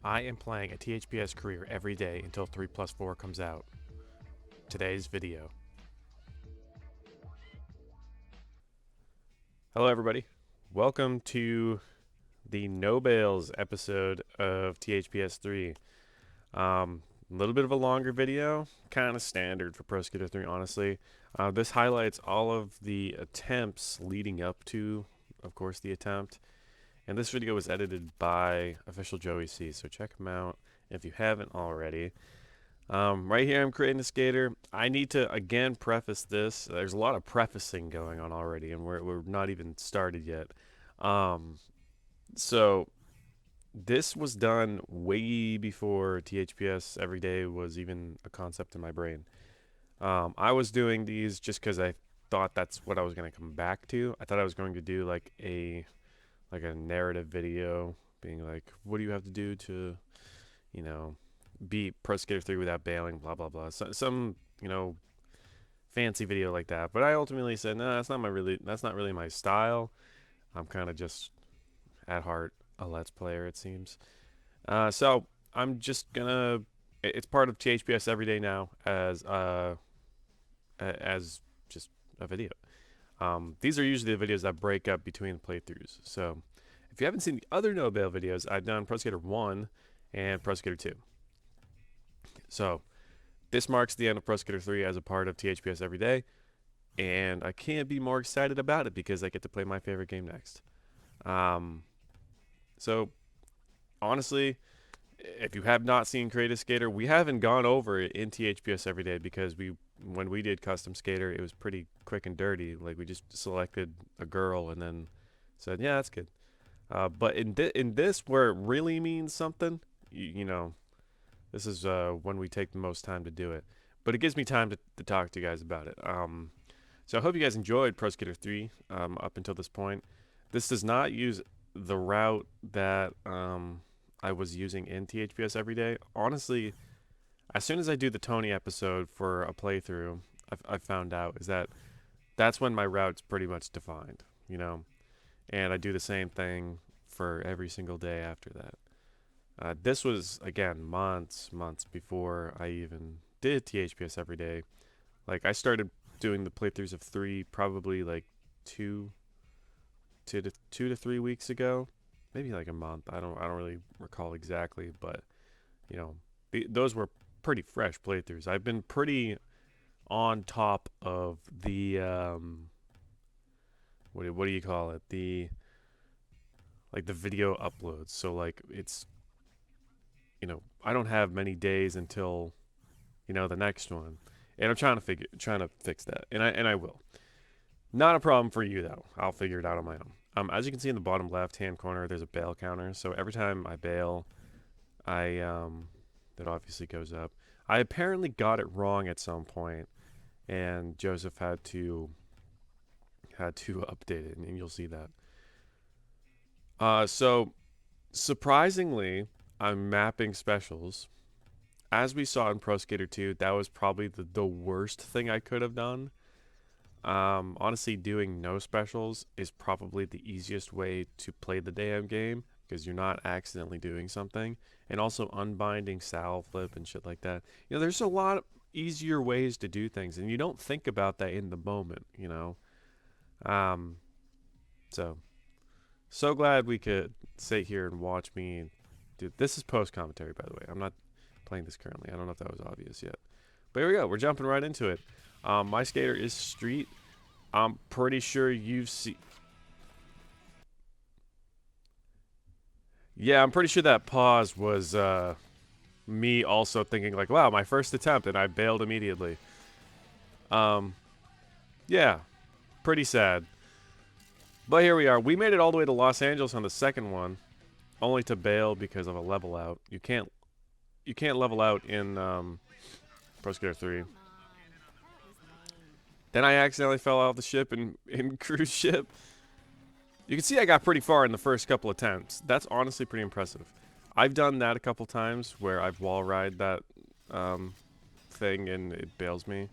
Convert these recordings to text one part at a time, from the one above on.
I am playing a THPS career every day until 3+4 comes out. Today's video. Hello everybody. Welcome to the No Bails episode of THPS3. A little bit of a longer video, kind of standard for Pro Skater 3, honestly. This highlights all of the attempts leading up to, of course, the attempt. And this video was edited by official Joey C, so check him out if you haven't already. Right here I'm creating a skater. I need to again preface this. There's a lot of prefacing going on already, and we're not even started yet. So this was done way before THPS every day was even a concept in my brain. I was doing these just because I thought that's what I was going to come back to. I thought I was going to do like a narrative video, being like, what do you have to do to, beat Pro Skater 3 without bailing, blah blah blah. So, some fancy video like that. But I ultimately said, no, that's not really my style. I'm kind of just at heart a Let's Player, it seems. So I'm just gonna. It's part of THPS every day now as just a video. These are usually the videos that break up between playthroughs. So if you haven't seen the other No Bail videos, I've done Pro Skater 1 and Pro Skater 2. So this marks the end of Pro Skater 3 as a part of THPS every day, and I can't be more excited about it because I get to play my favorite game next. So honestly, if you have not seen Creative Skater, we haven't gone over it in THPS every day because when we did Custom Skater, it was pretty quick and dirty. Like, we just selected a girl and then said, yeah, that's good. But in this, where it really means something, this is when we take the most time to do it. But it gives me time to talk to you guys about it. So I hope you guys enjoyed Pro Skater 3 up until this point. This does not use the route that I was using in THPS every day. Honestly, as soon as I do the Tony episode for a playthrough, I found out is that that's when my route's pretty much defined, and I do the same thing for every single day after that. This was, again, months before I even did THPS every day. Like, I started doing the playthroughs of 3 probably like 2 to 3 weeks ago, maybe like a month. I don't really recall exactly, but those were pretty fresh playthroughs. I've been pretty on top of the what do you call it, the video uploads. So like, it's I don't have many days until the next one, and I'm trying to fix that, and I will. Not a problem for you though. I'll figure it out on my own. As you can see in the bottom left hand corner, there's a bail counter. So every time I bail, that obviously goes up. I apparently got it wrong at some point, and Joseph had to update it, and you'll see that. So surprisingly, I'm mapping specials. As we saw in Pro Skater 2, that was probably the worst thing I could have done. Honestly, doing no specials is probably the easiest way to play the damn game because you're not accidentally doing something, and also unbinding sal flip and shit like that. There's a lot easier ways to do things, and you don't think about that in the moment. So glad we could sit here and watch me. Dude, this is post commentary, by the way. I'm not playing this currently. I don't know if that was obvious yet, but here we go. We're jumping right into it. My skater is Street. I'm pretty sure you've seen. Yeah, I'm pretty sure that pause was me also thinking like, wow, my first attempt, and I bailed immediately. Yeah, pretty sad. But here we are. We made it all the way to Los Angeles on the second one, only to bail because of a level out. You can't level out in Pro Skater 3. Then I accidentally fell off the ship in cruise ship. You can see I got pretty far in the first couple attempts. That's honestly pretty impressive. I've done that a couple times where I've wall ride that thing and it bails me.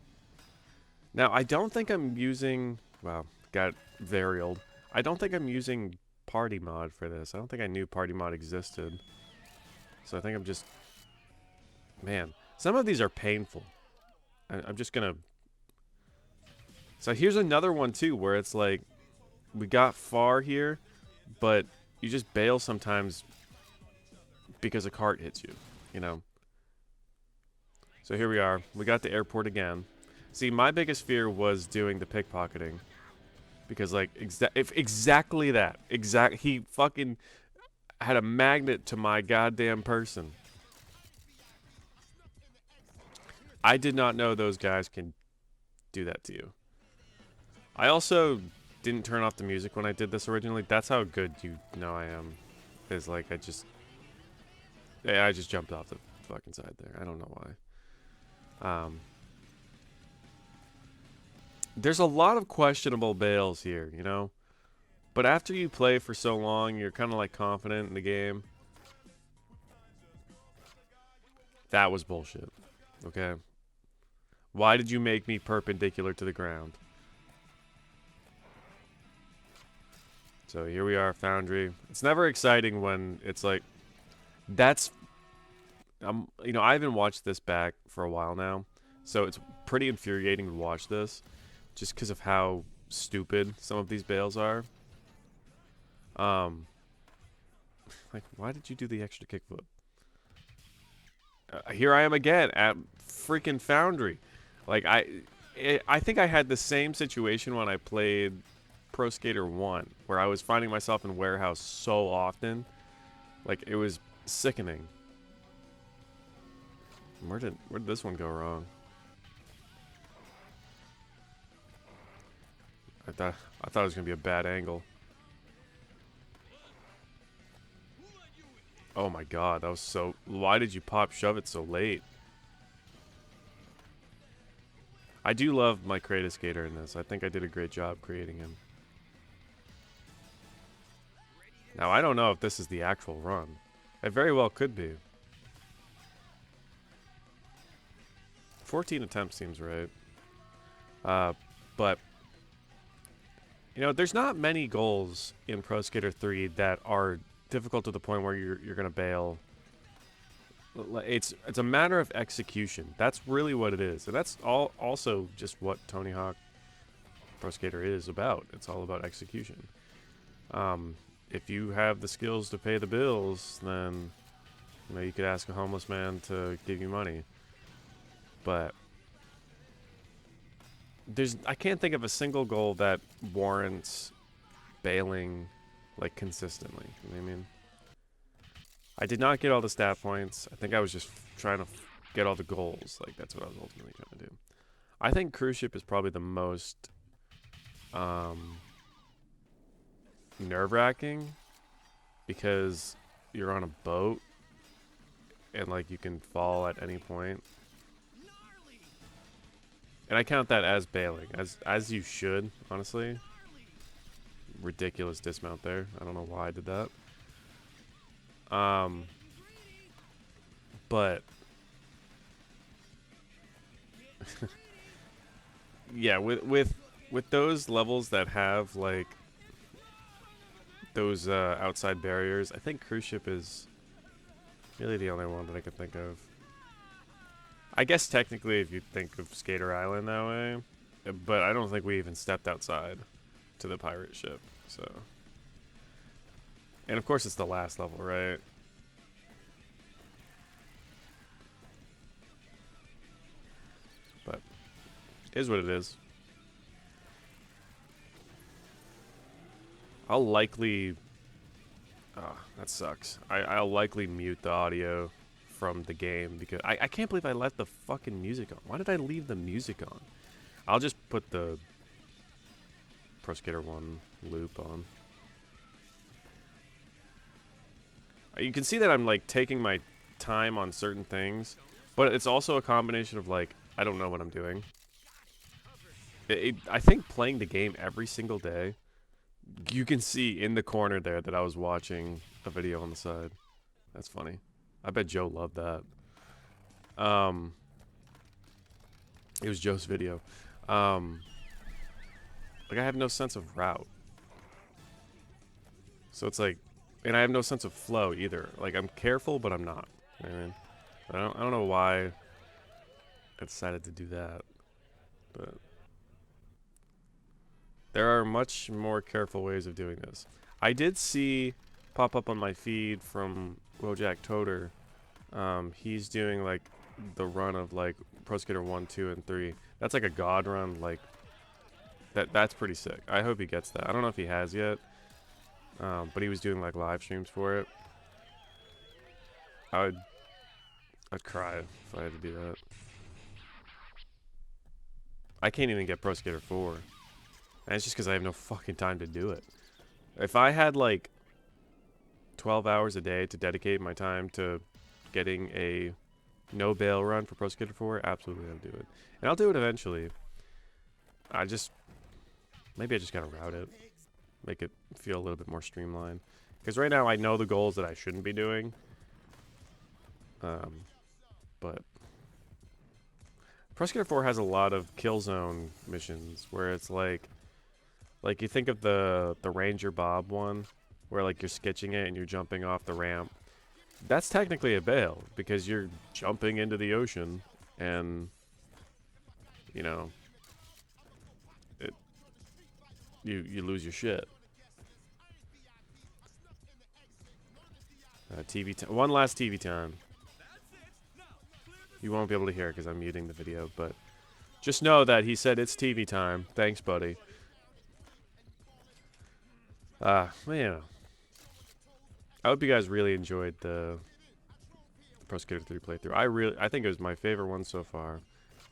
Now, I don't think I'm using... Wow, got very old. I don't think I'm using party mod for this. I don't think I knew party mod existed. So I think I'm just... Man, some of these are painful. I'm just gonna... So here's another one too, where it's like, we got far here, but you just bail sometimes because a cart hits you, you know? So here we are. We got the airport again. See, my biggest fear was doing the pickpocketing. Because, like, exactly that. He fucking had a magnet to my goddamn person. I did not know those guys can do that to you. I also didn't turn off the music when I did this originally. That's how good you know I am. Is like, I just jumped off the fucking side there. I don't know why. There's a lot of questionable bails here, you know? But after you play for so long, you're kind of like confident in the game. That was bullshit. Okay? Why did you make me perpendicular to the ground? So here we are, Foundry. It's never exciting when it's like, that's, you know, I haven't watched this back for a while now, so it's pretty infuriating to watch this, just because of how stupid some of these bails are. Like, why did you do the extra kickflip? Here I am again at freaking Foundry. Like, I think I had the same situation when I played Pro Skater 1, where I was finding myself in warehouse so often. Like, it was sickening. Where did this one go wrong? I thought it was gonna be a bad angle. Oh my god, that was so... Why did you pop shove it so late? I do love my Creative Skater in this. I think I did a great job creating him. Now, I don't know if this is the actual run. It very well could be. 14 attempts seems right. But, you know, there's not many goals in Pro Skater 3 that are difficult to the point where you're gonna bail. It's a matter of execution. That's really what it is, and that's also just what Tony Hawk Pro Skater is about. It's all about execution. If you have the skills to pay the bills, then you know you could ask a homeless man to give you money. But I can't think of a single goal that warrants bailing like consistently. You know what I mean? I did not get all the stat points. I think I was just trying to get all the goals. Like, that's what I was ultimately trying to do. I think cruise ship is probably the most nerve-wracking because you're on a boat and, like, you can fall at any point. And I count that as bailing, as you should, honestly. Ridiculous dismount there. I don't know why I did that. But yeah, with those levels that have like those outside barriers, I think cruise ship is really the only one that I could think of. I guess technically if you think of Skater Island that way, but I don't think we even stepped outside to the pirate ship, so. And of course it's the last level, right? But it is what it is. I'll likely... Oh, that sucks. I'll likely mute the audio from the game because I can't believe I left the fucking music on. Why did I leave the music on? I'll just put the Pro Skater 1 loop on. You can see that I'm like taking my time on certain things, but it's also a combination of like, I don't know what I'm doing. I think playing the game every single day, you can see in the corner there that I was watching a video on the side. That's funny. I bet Joe loved that. It was Joe's video. Like, I have no sense of route. So it's like, and I have no sense of flow either. Like, I'm careful, but I'm not. I mean, I don't know why I decided to do that, but there are much more careful ways of doing this. I did see pop up on my feed from Wojak Toter. He's doing like the run of like Pro Skater 1, 2, and 3. That's like a god run. Like that's pretty sick. I hope he gets that. I don't know if he has yet, but he was doing like live streams for it. I'd cry if I had to do that. I can't even get Pro Skater 4. And it's just because I have no fucking time to do it. If I had like 12 hours a day to dedicate my time to getting a no bail run for Pro Skater 4, absolutely I'll do it. And I'll do it eventually. Maybe I just gotta route it. Make it feel a little bit more streamlined. Because right now I know the goals that I shouldn't be doing. But Pro Skater 4 has a lot of kill zone missions where it's like you think of the Ranger Bob one, where like you're sketching it and you're jumping off the ramp. That's technically a bail because you're jumping into the ocean and you know you lose your shit. TV time. One last TV time. You won't be able to hear it because I'm muting the video, but just know that he said it's TV time. Thanks, buddy. Man. I hope you guys really enjoyed the Pro Skater 3 playthrough. I think it was my favorite one so far.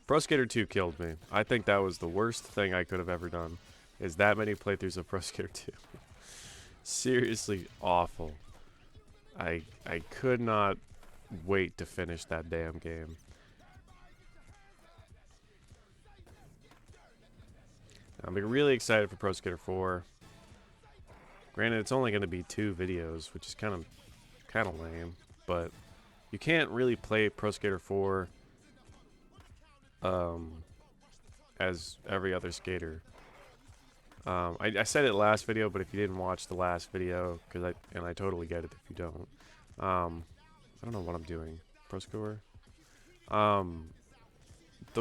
Pro Skater 2 killed me. I think that was the worst thing I could have ever done. Is that many playthroughs of Pro Skater 2. Seriously awful. I could not wait to finish that damn game. I'm really excited for Pro Skater 4. Granted, it's only going to be 2 videos, which is kind of lame, but you can't really play Pro Skater 4 as every other skater. I said it last video, but if you didn't watch the last video, and I totally get it if you don't. I don't know what I'm doing. Pro Skater. There'll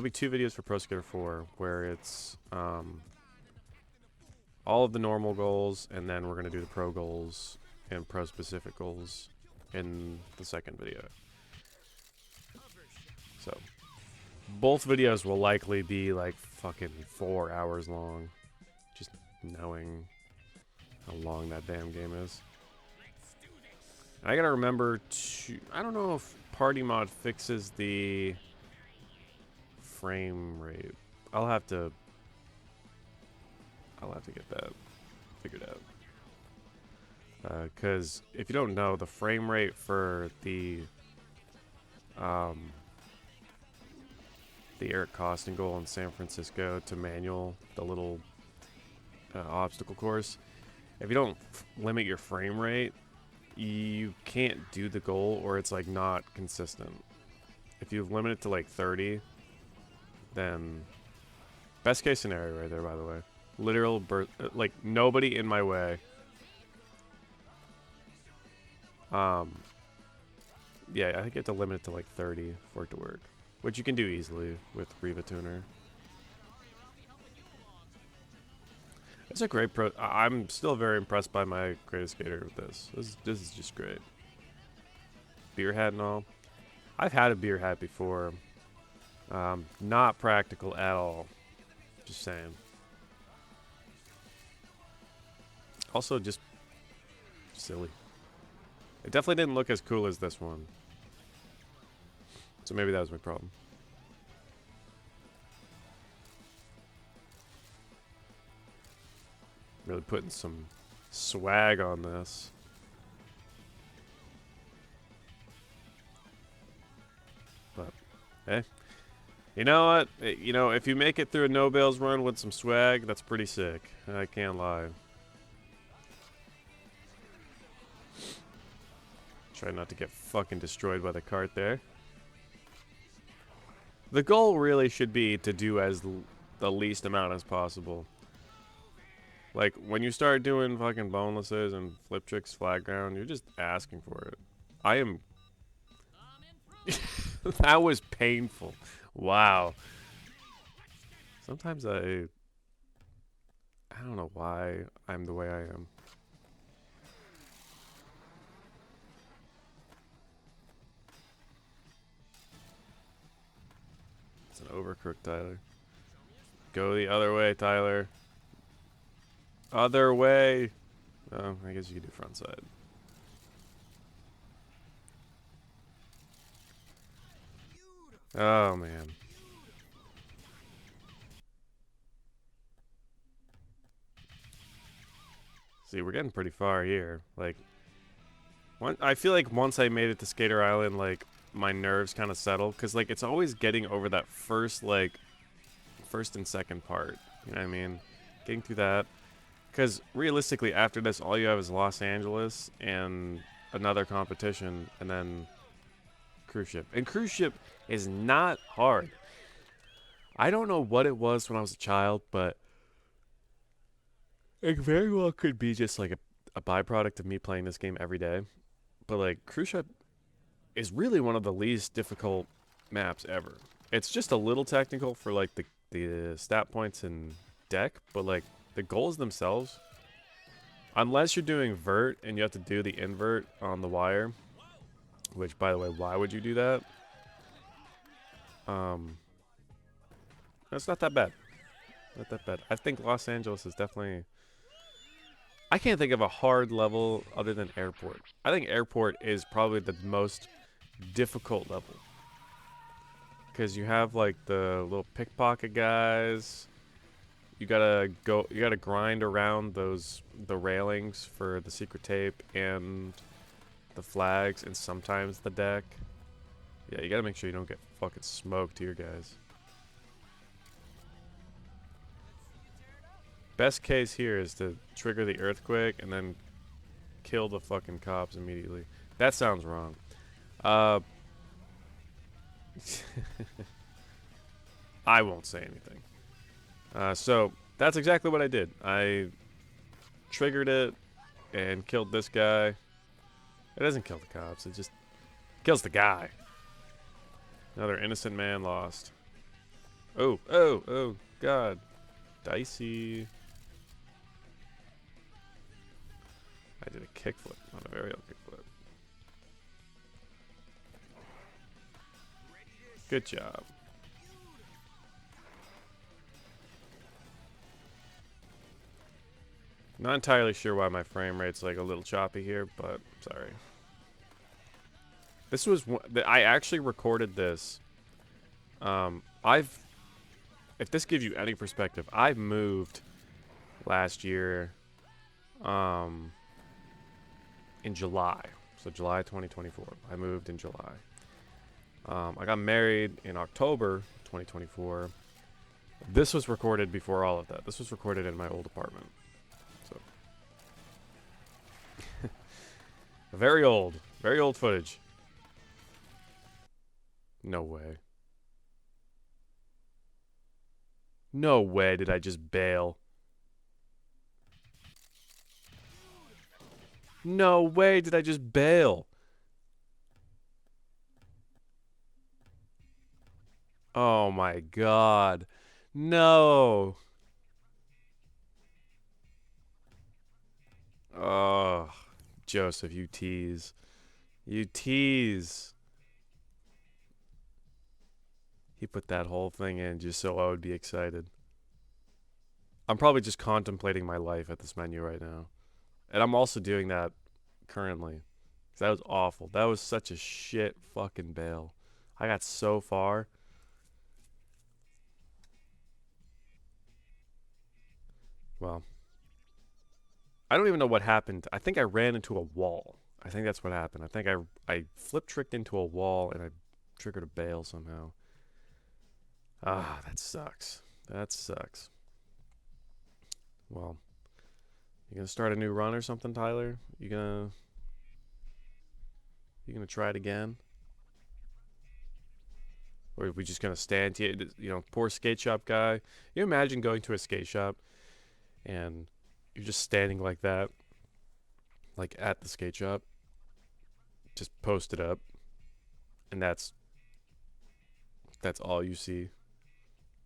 be 2 videos for Pro Skater 4 where it's all of the normal goals, and then we're gonna do the pro goals and pro specific goals in the second video. So both videos will likely be like fucking 4 hours long, just knowing how long that damn game is. I gotta remember to, I don't know if party mod fixes the frame rate. I'll have to get that figured out. Because if you don't know, the frame rate for the Eric Costin goal in San Francisco to manual, the little obstacle course, if you don't limit your frame rate, you can't do the goal, or it's like not consistent. If you limit it to like 30, then best case scenario right there, by the way. Literal like nobody in my way. Yeah, I think you have to limit it to like 30 for it to work, which you can do easily with Riva Tuner. It's a great pro. I'm still very impressed by my greatest skater with this. This is just great. Beer hat and all. I've had a beer hat before. Not practical at all. Just saying. Also, just silly. It definitely didn't look as cool as this one. So maybe that was my problem. Really putting some swag on this. But, hey. You know what? You know, if you make it through a no-bails run with some swag, that's pretty sick. I can't lie. Try not to get fucking destroyed by the cart there. The goal really should be to do as the least amount as possible. Like, when you start doing fucking bonelesses and flip tricks flat ground, you're just asking for it. I am That was painful. Wow. Sometimes I don't know why I'm the way I am. It's an overcooked, Tyler. Go the other way, Tyler. Other way. Oh, I guess you could do front side. Oh, man. See, we're getting pretty far here. Like, I feel like once I made it to Skater Island, like, my nerves kind of settled. Because, like, it's always getting over that first, like, first and second part. You know what I mean? Getting through that. Because, realistically, after this, all you have is Los Angeles and another competition. And then cruise ship. And cruise ship is not hard. I don't know what it was when I was a child, but it very well could be just like a byproduct of me playing this game every day. But like cruise ship is really one of the least difficult maps ever. It's just a little technical for like the stat points and deck, but like the goals themselves, unless you're doing vert and you have to do the invert on the wire, which by the way, why would you do that? That's not that bad. Not that bad. I think Los Angeles is definitely. I can't think of a hard level other than airport. I think airport is probably the most difficult level. Because you have like the little pickpocket guys. You gotta grind around the railings for the secret tape and the flags and sometimes the deck. Yeah, you gotta make sure you don't get fucking smoked here, guys. Best case here is to trigger the earthquake and then kill the fucking cops immediately. That sounds wrong. I won't say anything. So that's exactly what I did. I triggered it and killed this guy. It doesn't kill the cops. It just kills the guy. Another innocent man lost. Oh, oh, oh, God. Dicey. I did a kickflip, not a aerial kickflip. Good job. Not entirely sure why my frame rate's like a little choppy here, but sorry. This was I actually recorded this. If this gives you any perspective, I've moved last year, in July. So July 2024. I moved in July. I got married in October 2024. This was recorded before all of that. This was recorded in my old apartment. So very old footage. No way. No way did I just bail. No way did I just bail. Oh my God. No. Oh, Joseph, you tease. You tease. He put that whole thing in just so I would be excited. I'm probably just contemplating my life at this menu right now. And I'm also doing that currently. That was awful. That was such a shit fucking bail. I got so far. Well, I don't even know what happened. I think I ran into a wall. I think that's what happened. I think I flip tricked into a wall and I triggered a bail somehow. Ah, that sucks. That sucks. Well, you gonna start a new run or something, Tyler? You gonna try it again? Or are we just gonna stand here? You know, poor skate shop guy. You imagine going to a skate shop and you're just standing like that, like at the skate shop, just posted up, and that's that's all you see.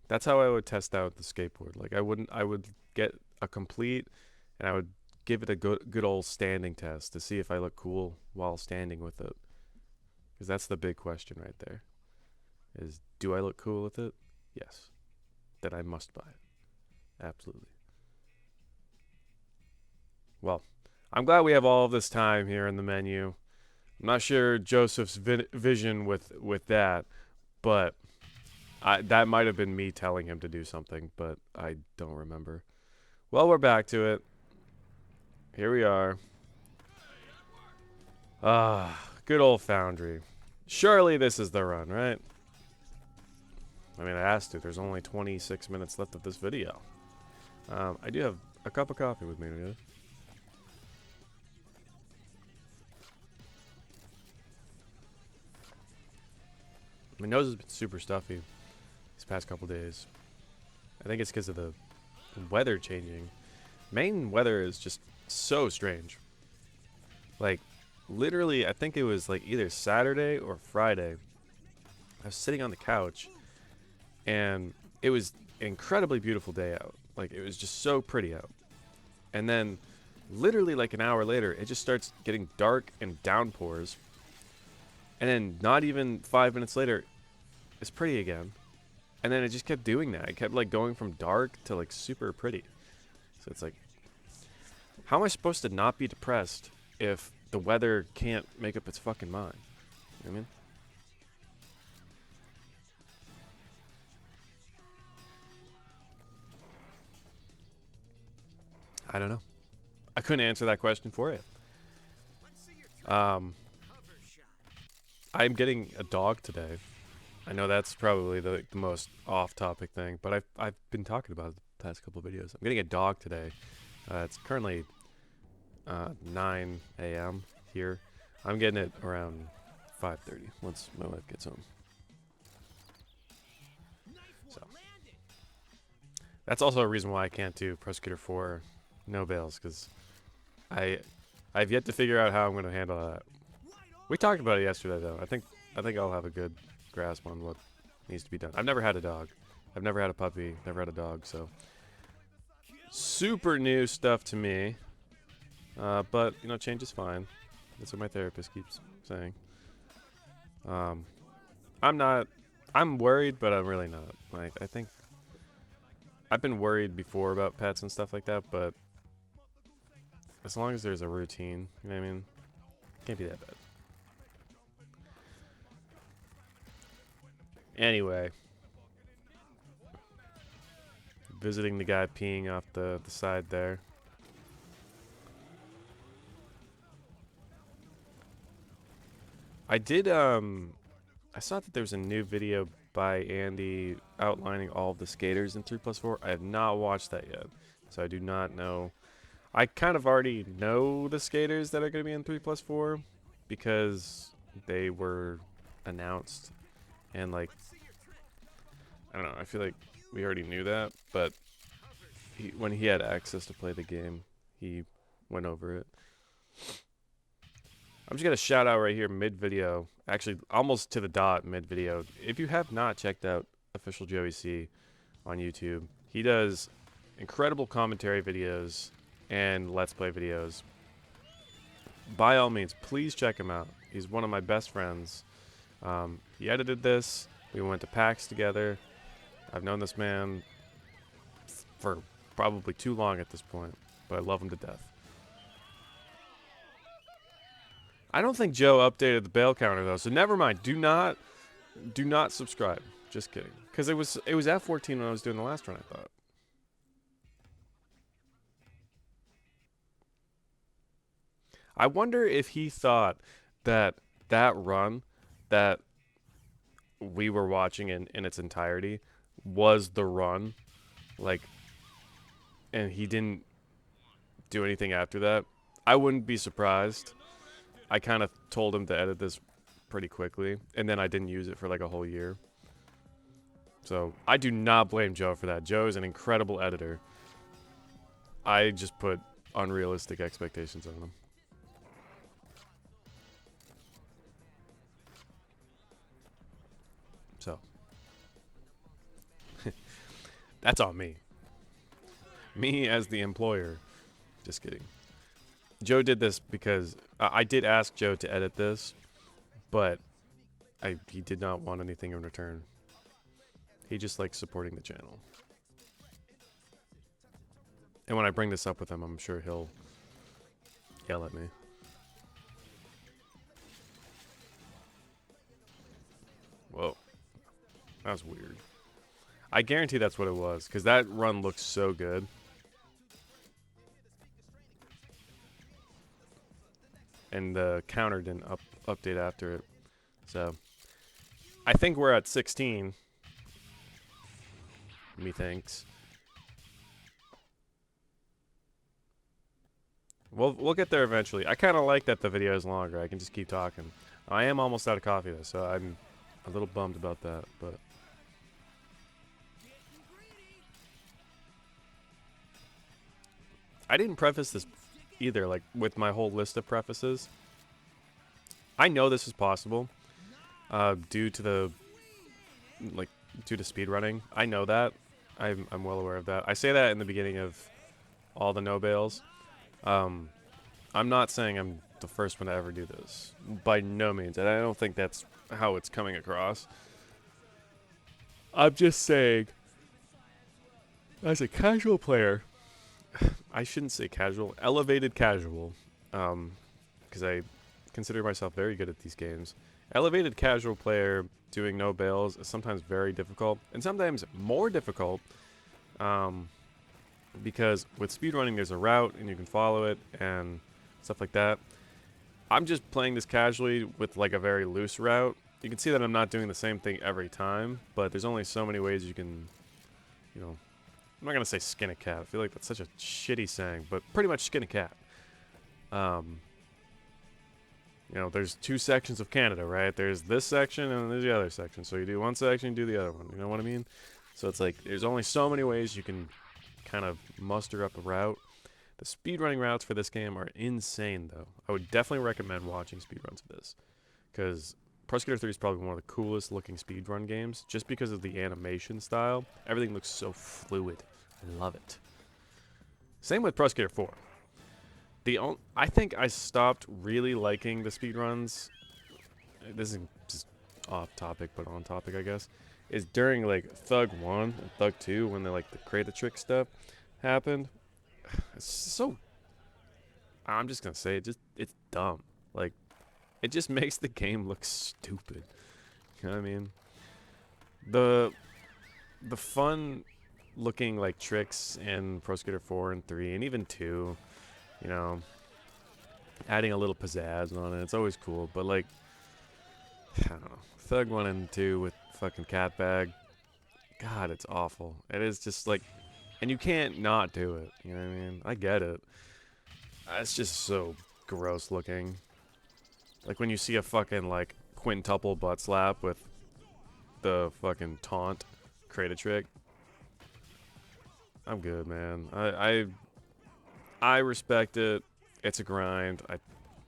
That's how I would test out the skateboard. Like I would get a complete, and I would give it a good old standing test to see if I look cool while standing with it. Because that's the big question right there. Is, do I look cool with it? Yes. Then I must buy it. Absolutely. Well, I'm glad we have all of this time here in the menu. I'm not sure Joseph's vision with that, but that might have been me telling him to do something, but I don't remember. Well, we're back to it. Here we are. Good old Foundry. Surely this is the run, right? I mean, I asked you. There's only 26 minutes left of this video. I do have a cup of coffee with me today. My nose has been super stuffy these past couple days. I think it's because of the weather changing. Maine weather is just so strange. Like, literally, I think it was like either Saturday or Friday. I was sitting on the couch, and it was an incredibly beautiful day out. Like, it was just so pretty out. And then, literally like an hour later, it just starts getting dark and downpours. And then not even 5 minutes later, it's pretty again. And then it just kept doing that. It kept like going from dark to like super pretty. So it's like, how am I supposed to not be depressed if the weather can't make up its fucking mind? You know what I mean? I don't know. I couldn't answer that question for you. I'm getting a dog today. I know that's probably the most off-topic thing, but I've been talking about it the past couple of videos. I'm getting a dog today. It's currently 9 a.m. here. I'm getting it around 5:30 once my wife gets home. So that's also a reason why I can't do Pro Skater 4 no bails, because I've yet to figure out how I'm going to handle that. We talked about it yesterday, though. I think I'll have a good grasp on what needs to be done. I've never had a dog. I've never had a puppy. Never had a dog, so super new stuff to me. But you know, change is fine. That's what my therapist keeps saying. I'm worried, but I'm really not. Like, I think I've been worried before about pets and stuff like that, but as long as there's a routine, you know what I mean? Can't be that bad. Anyway, visiting the guy peeing off the side there. I did, I saw that there was a new video by Andy outlining all of the skaters in 3+4. I have not watched that yet, so I do not know. I kind of already know the skaters that are going to be in 3+4 because they were announced, and like, I don't know, I feel like we already knew that, but when he had access to play the game, he went over it. I'm just going to shout out right here mid-video, actually almost to the dot mid-video. If you have not checked out Official Joey C on YouTube, he does incredible commentary videos and Let's Play videos. By all means, please check him out. He's one of my best friends. He edited this. We went to PAX together. I've known this man for probably too long at this point, but I love him to death. I don't think Joe updated the bail counter though, so never mind. Do not subscribe. Just kidding. Because it was F14 when I was doing the last run, I thought. I wonder if he thought that run that we were watching in its entirety was the run, like, and he didn't do anything after that. I wouldn't be surprised. I kind of told him to edit this pretty quickly, and then I didn't use it for like a whole year. So I do not blame Joe for that. Joe is an incredible editor. I just put unrealistic expectations on him. So That's on me. Me as the employer. Just kidding. Joe did this because I did ask Joe to edit this, but he did not want anything in return. He just likes supporting the channel. And when I bring this up with him, I'm sure he'll yell at me. Whoa. That was weird. I guarantee that's what it was, because that run looks so good. And the counter didn't update after it. So, I think we're at 16. Methinks. We'll get there eventually. I kind of like that the video is longer. I can just keep talking. I am almost out of coffee though, so I'm a little bummed about that, but I didn't preface this either, like with my whole list of prefaces. I know this is possible due to speedrunning. I know that. I'm well aware of that. I say that in the beginning of all the no bails. I'm not saying I'm the first one to ever do this, by no means, and I don't think that's how it's coming across. I'm just saying, as a casual player, I shouldn't say casual, elevated casual, because I consider myself very good at these games. Elevated casual player doing no bails is sometimes very difficult, and sometimes more difficult, because with speedrunning there's a route and you can follow it and stuff like that. I'm just playing this casually with like a very loose route. You can see that I'm not doing the same thing every time, but there's only so many ways you can, you know, I'm not going to say skin a cat. I feel like that's such a shitty saying, but pretty much skin a cat. You know, there's two sections of Canada, right? There's this section and there's the other section. So you do one section, you do the other one. You know what I mean? So it's like there's only so many ways you can kind of muster up a route. The speedrunning routes for this game are insane, though. I would definitely recommend watching speedruns of this, because Pro Skater 3 is probably one of the coolest looking speedrun games, just because of the animation style. Everything looks so fluid. I love it. Same with Pro Skater 4. I think I stopped really liking the speedruns. This is just off topic, but on topic, I guess. Is during like Thug 1 and Thug 2 when the create the trick stuff happened. It's so, I'm just gonna say it, it's dumb. Like, it just makes the game look stupid. You know what I mean? The fun looking like tricks in Pro Skater 4 and 3 and even 2, you know, adding a little pizzazz on it, it's always cool. But like, I don't know, Thug 1 and 2 with fucking cat bag, God, it's awful. It is just like, and you can't not do it. You know what I mean? I get it. It's just so gross looking. Like when you see a fucking like quintuple butt slap with the fucking taunt, create a trick. I'm good, man. I respect it. It's a grind.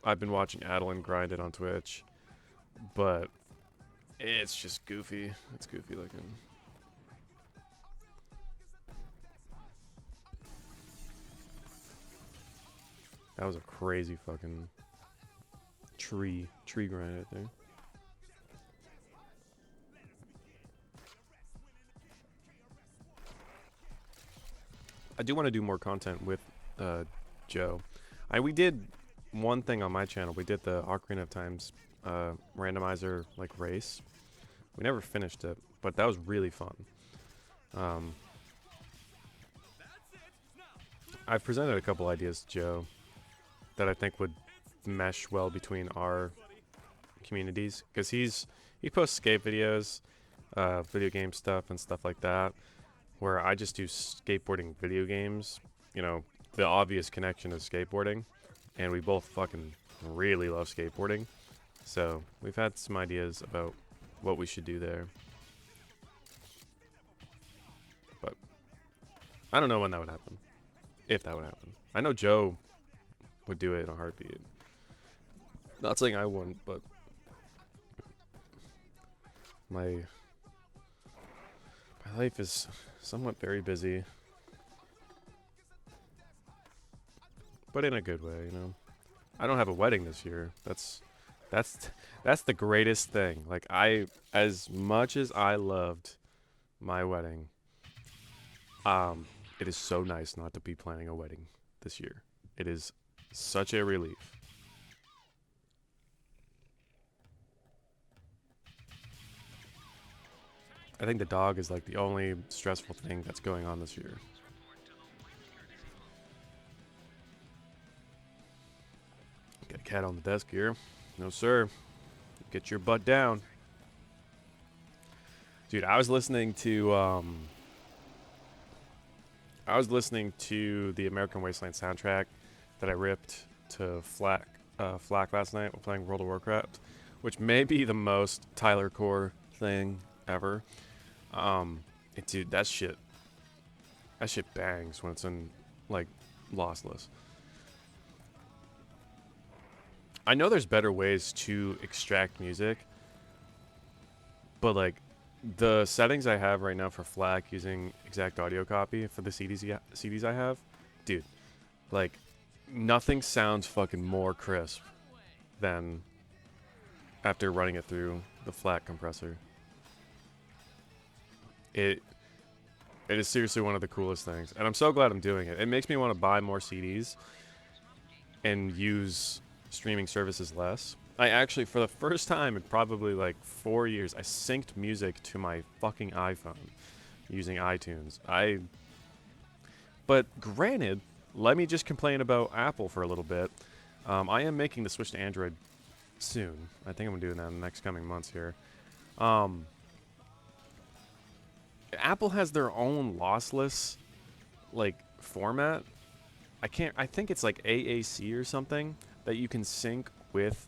I've been watching Adeline grind it on Twitch, but it's just goofy. It's goofy looking. That was a crazy fucking tree grind right there. I do want to do more content with Joe. We did one thing on my channel. We did the Ocarina of Time's randomizer race. We never finished it, but that was really fun. I've presented a couple ideas to Joe that I think would mesh well between our communities, because he posts skate videos, video game stuff and stuff like that, where I just do skateboarding video games. You know, the obvious connection is skateboarding, and we both fucking really love skateboarding. So we've had some ideas about what we should do there, but I don't know when that would happen, if that would happen. I know Joe would do it in a heartbeat. Not saying I wouldn't, but my Life is somewhat very busy, but in a good way, you know. I don't have a wedding this year. That's that's the greatest thing. Like as much as I loved my wedding, it is so nice not to be planning a wedding this year. It is such a relief. I think the dog is like the only stressful thing that's going on this year. Got a cat on the desk here. No, sir. Get your butt down. Dude, I was listening to the American Wasteland soundtrack that I ripped to FLAC last night while playing World of Warcraft, which may be the most Tyler core thing ever. Dude, that shit bangs when it's in like lossless. I know there's better ways to extract music, but like the settings I have right now for FLAC using exact audio copy for the CDs I have, dude, like nothing sounds fucking more crisp than after running it through the FLAC compressor. It is seriously one of the coolest things, and I'm so glad I'm doing it. It makes me want to buy more CDs and use streaming services less. I actually, for the first time in probably like 4 years, I synced music to my fucking iPhone using iTunes. But granted, let me just complain about Apple for a little bit. I am making the switch to Android soon. I think I'm doing that in the next coming months here. Apple has their own lossless like format. I think it's like AAC or something that you can sync with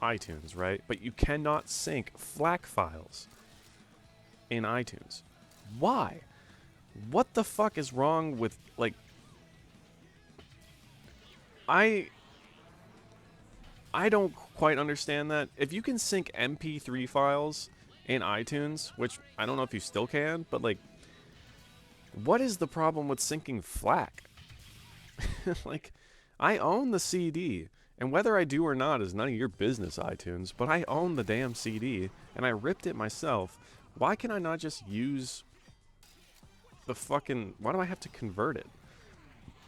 iTunes, right? But you cannot sync FLAC files in iTunes. Why? What the fuck is wrong with like I don't quite understand that. If you can sync MP3 files in iTunes, which I don't know if you still can, but like what is the problem with syncing FLAC? Like I own the CD, and whether I do or not is none of your business, iTunes, but I own the damn CD, and I ripped it myself. Why can I not just use the fucking... Why do I have to convert it?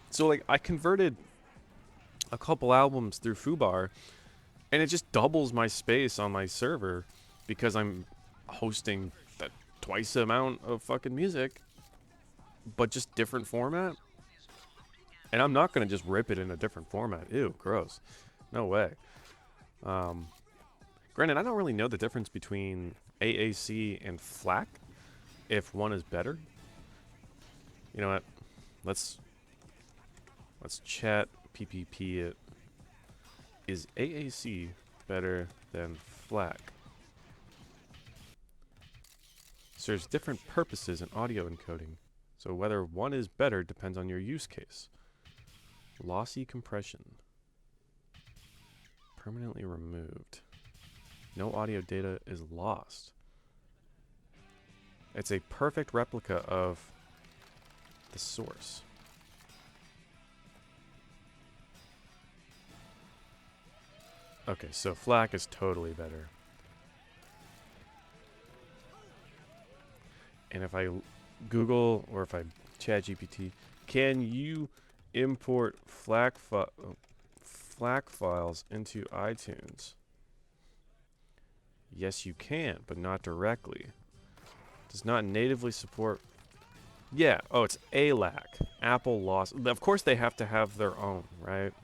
So, like, I converted a couple albums through Fubar, and it just doubles my space on my server because I'm hosting that twice the amount of fucking music, but just different format. And I'm not going to just rip it in a different format. Ew, gross. No way. Granted, I don't really know the difference between AAC and FLAC, if one is better. You know what? Let's chat PPP it. Is AAC better than FLAC? Serves different purposes in audio encoding, so whether one is better depends on your use case. Lossy compression. Permanently removed. No audio data is lost. It's a perfect replica of the source. Okay, so FLAC is totally better. And if I Google or if I chat GPT, can you import FLAC files into iTunes? Yes, you can, but not directly. Does not natively support... Yeah, oh, it's ALAC. Apple lost... Of course they have to have their own, right?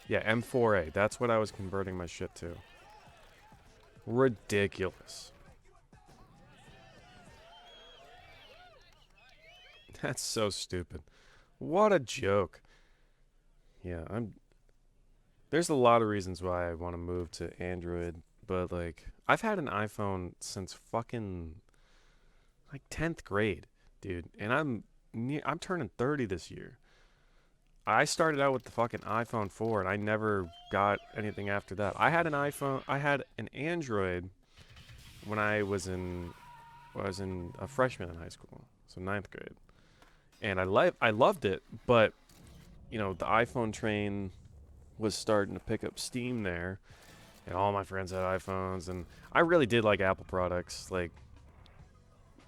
Yeah, M4A. That's what I was converting my shit to. Ridiculous. That's so stupid. What a joke. Yeah, there's a lot of reasons why I want to move to Android, but like I've had an iPhone since fucking like 10th grade, dude, and I'm turning 30 this year. I started out with the fucking iPhone 4 and I never got anything after that. I had an Android when I was in was in a freshman in high school, so 9th grade, and I loved it, but you know the iPhone train was starting to pick up steam there, and all my friends had iPhones, and I really did like Apple products, like,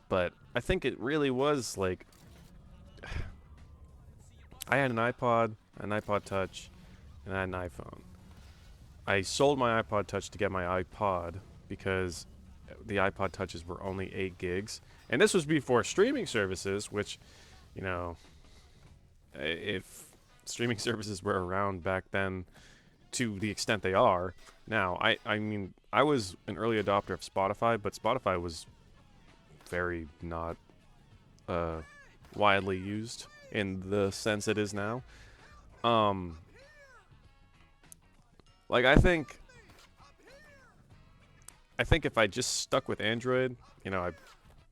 but I think it really was like I had an iPod, an iPod Touch, and I had an iPhone. I sold my iPod Touch to get my iPod because the iPod Touches were only 8 gigs. And this was before streaming services, which, you know, if streaming services were around back then to the extent they are now, I mean, I was an early adopter of Spotify, but Spotify was very not widely used in the sense it is now. Um, like I think if I just stuck with Android, you know, I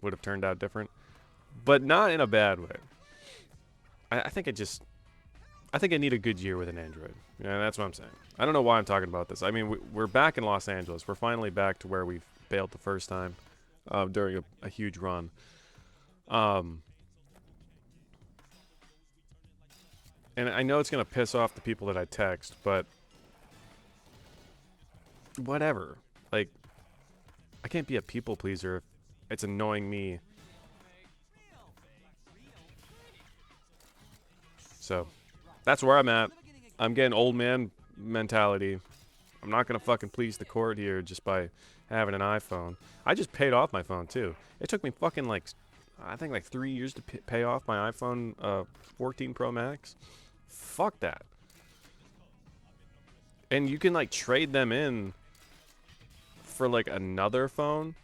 would have turned out different, but not in a bad way. I think I think I need a good year with an Android. Yeah, that's what I'm saying. I don't know why I'm talking about this. I mean, we're back in Los Angeles. We're finally back to where we bailed the first time during a huge run. Um, and I know it's going to piss off the people that I text, but whatever. Like, I can't be a people pleaser if it's annoying me. So, that's where I'm at. I'm getting old man mentality. I'm not going to fucking please the court here just by having an iPhone. I just paid off my phone, too. It took me fucking, like, I think, like 3 years to pay off my iPhone 14 Pro Max. Fuck that. And you can, like, trade them in for, like, another phone.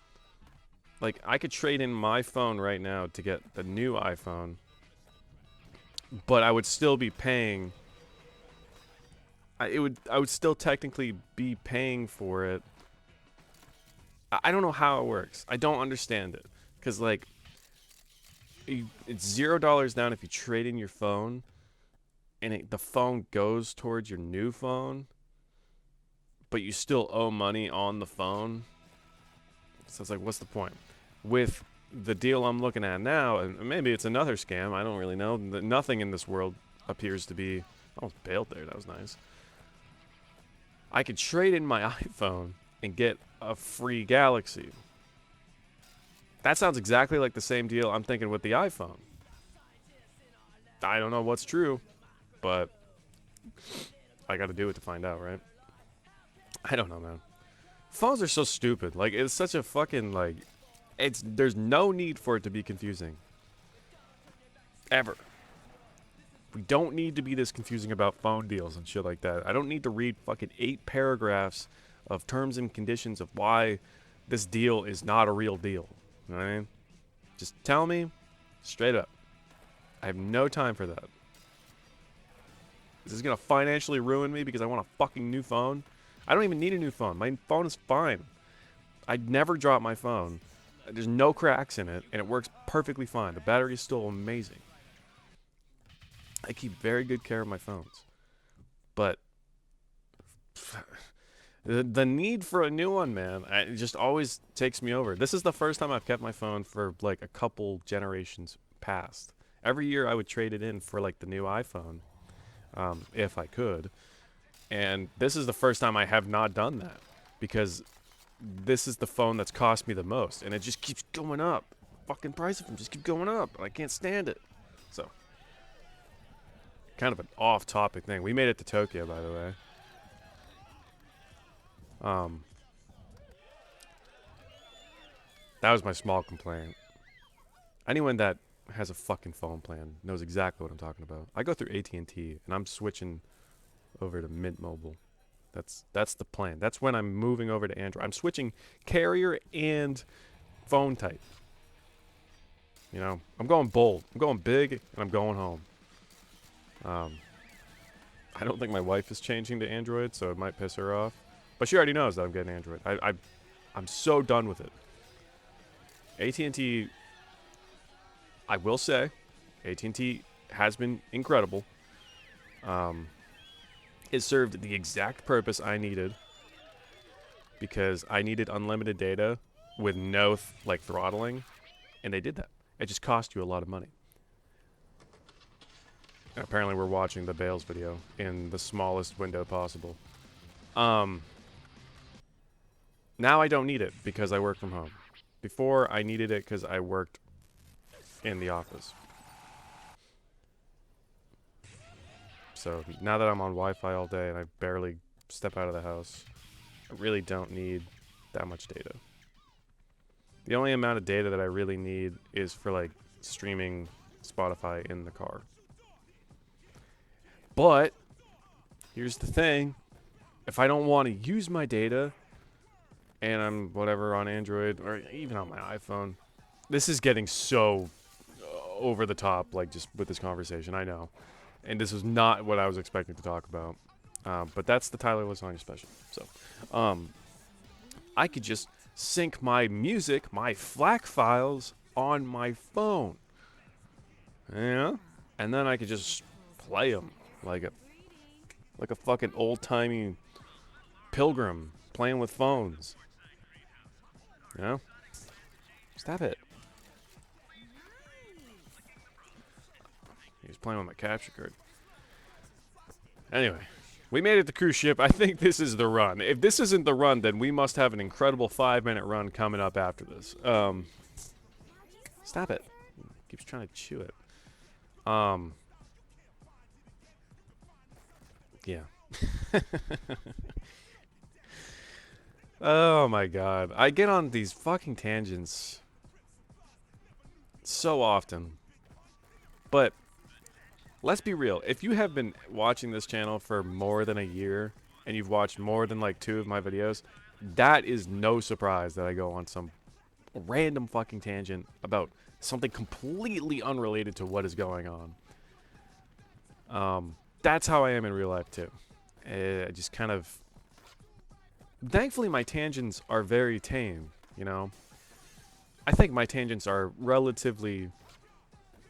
Like, I could trade in my phone right now to get the new iPhone, but I would still be paying. I would still technically be paying for it. I don't know how it works. I don't understand it. Because, like, it's $0 down if you trade in your phone, and the phone goes towards your new phone, but you still owe money on the phone. So it's like, what's the point? With the deal I'm looking at now, and maybe it's another scam, I don't really know. Nothing in this world appears to be. I almost bailed there. That was nice. I could trade in my iPhone and get a free Galaxy. That sounds exactly like the same deal I'm thinking with the iPhone. I don't know what's true, but I got to do it to find out, right? I don't know, man. Phones are so stupid. Like, it's such a fucking, like, there's no need for it to be confusing. Ever. We don't need to be this confusing about phone deals and shit like that. I don't need to read fucking 8 paragraphs of terms and conditions of why this deal is not a real deal. You know what I mean? Just tell me straight up. I have no time for that. Is this going to financially ruin me because I want a fucking new phone? I don't even need a new phone. My phone is fine. I'd never drop my phone. There's no cracks in it, and it works perfectly fine. The battery is still amazing. I keep very good care of my phones. But the need for a new one, man, it just always takes me over. This is the first time I've kept my phone for like a couple generations past. Every year I would trade it in for like the new iPhone, if I could. And this is the first time I have not done that because this is the phone that's cost me the most, and it just keeps going up. Fucking price of them just keep going up, and I can't stand it. So, kind of an off-topic thing. We made it to Tokyo, by the way. That was my small complaint. Anyone that has a fucking phone plan knows exactly what I'm talking about. I go through AT&T, and I'm switching over to Mint Mobile. That's the plan. That's when I'm moving over to Android. I'm switching carrier and phone type. You know, I'm going bold. I'm going big, and I'm going home. I don't think my wife is changing to Android, so it might piss her off. But she already knows that I'm getting Android. I'm so done with it. AT&T, I will say, AT&T has been incredible. It served the exact purpose I needed because I needed unlimited data with no like throttling. And they did that. It just cost you a lot of money. And apparently we're watching the Bales video in the smallest window possible. Now I don't need it because I work from home. Before, I needed it because I worked in the office. So now that I'm on Wi-Fi all day and I barely step out of the house, I really don't need that much data. The only amount of data that I really need is for like streaming Spotify in the car. But here's the thing. If I don't want to use my data and I'm whatever on Android or even on my iPhone, this is getting so over the top, like just with this conversation, I know. And this is not what I was expecting to talk about. But that's the TylerLasagna special. So, I could just sync my music, my FLAC files, on my phone. Yeah? And then I could just play them like a fucking old-timey pilgrim playing with phones. You know? Stop it. He's playing with my capture card. Anyway, we made it to cruise ship. I think this is the run. If this isn't the run, then we must have an incredible 5-minute run coming up after this. Stop it. Keeps trying to chew it. Yeah. Oh my god. I get on these fucking tangents so often. But let's be real. If you have been watching this channel for more than a year and you've watched more than like 2 of my videos, that is no surprise that I go on some random fucking tangent about something completely unrelated to what is going on. That's how I am in real life too. I just kind of... Thankfully my tangents are very tame, you know? I think my tangents are relatively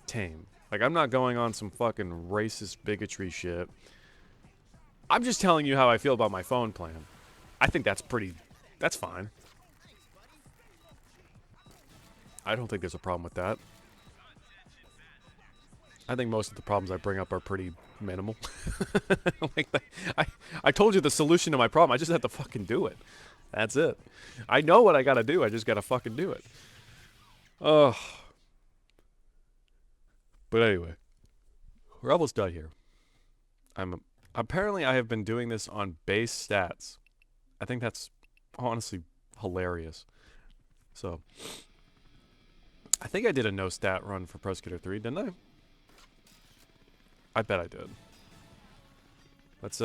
tame. Like, I'm not going on some fucking racist bigotry shit. I'm just telling you how I feel about my phone plan. I think that's fine. I don't think there's a problem with that. I think most of the problems I bring up are pretty minimal. Like, I told you the solution to my problem. I just have to fucking do it. That's it. I know what I gotta do. I just gotta fucking do it. Ugh. But anyway, we're almost done here. Apparently I have been doing this on base stats. I think that's honestly hilarious. So, I think I did a no stat run for Pro Skater 3, didn't I? I bet I did. Let's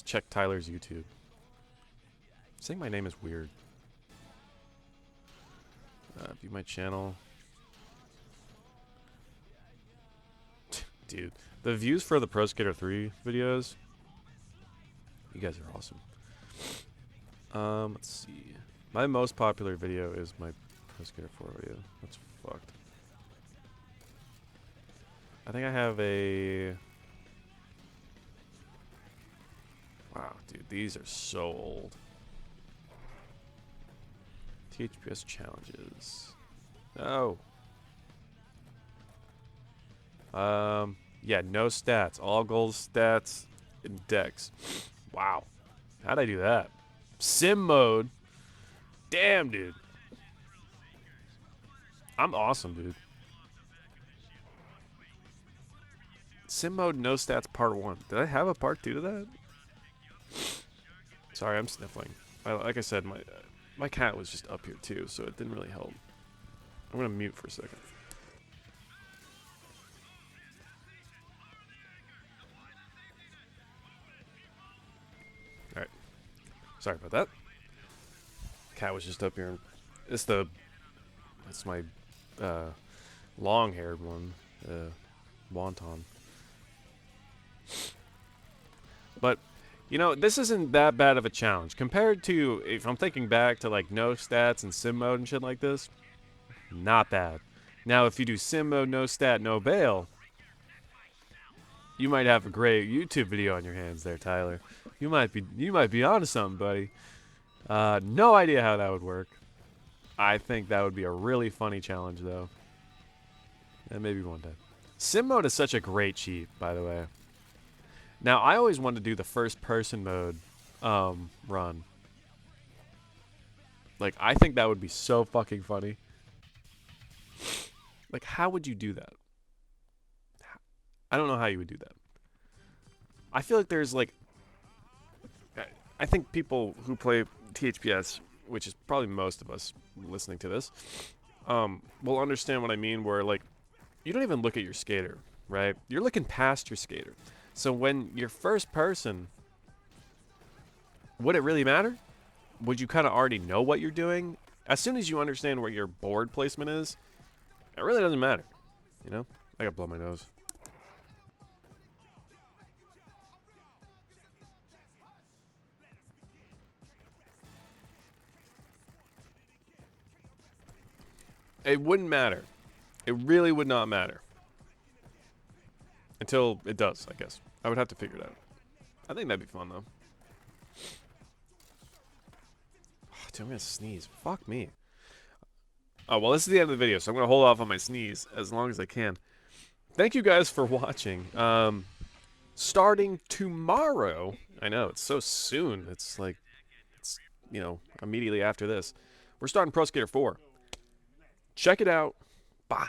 check Tyler's YouTube. Saying my name is weird. View my channel. Dude, the views for the Pro Skater 3 videos, you guys are awesome. Let's see. My most popular video is my Pro Skater 4 video. That's fucked. I think I have a... Wow, dude, these are so old. THPS challenges. No. Yeah, no stats. All goals, stats, and decks. Wow. How'd I do that? Sim mode. Damn, dude. I'm awesome, dude. Sim mode, no stats, part 1. Did I have a part 2 to that? Sorry, I'm sniffling. Like I said, my cat was just up here too, so it didn't really help. I'm gonna mute for a second. Alright. Sorry about that. Cat was just up here. It's my long-haired one, Wonton. But, you know, this isn't that bad of a challenge. Compared to, if I'm thinking back to, like, no stats and sim mode and shit like this, not bad. Now, if you do sim mode, no stat, no bail, you might have a great YouTube video on your hands there, Tyler. You might be onto something, buddy. No idea how that would work. I think that would be a really funny challenge, though. And maybe one day. Sim mode is such a great cheat, by the way. Now, I always wanted to do the first-person mode run. Like, I think that would be so fucking funny. Like, how would you do that? I don't know how you would do that. I feel like there's, like... I think people who play THPS, which is probably most of us listening to this, will understand what I mean, where, like, you don't even look at your skater, right? You're looking past your skater. So when you're first person, would it really matter? Would you kind of already know what you're doing? As soon as you understand where your board placement is, it really doesn't matter. You know? I gotta blow my nose. It wouldn't matter. It really would not matter. Until it does, I guess. I would have to figure it out. I think that'd be fun, though. Oh, dude, I'm gonna sneeze. Fuck me. Oh, well, this is the end of the video, so I'm gonna hold off on my sneeze as long as I can. Thank you guys for watching. Starting tomorrow, I know, it's so soon. It's like, you know, immediately after this. We're starting Pro Skater 4. Check it out. Bye.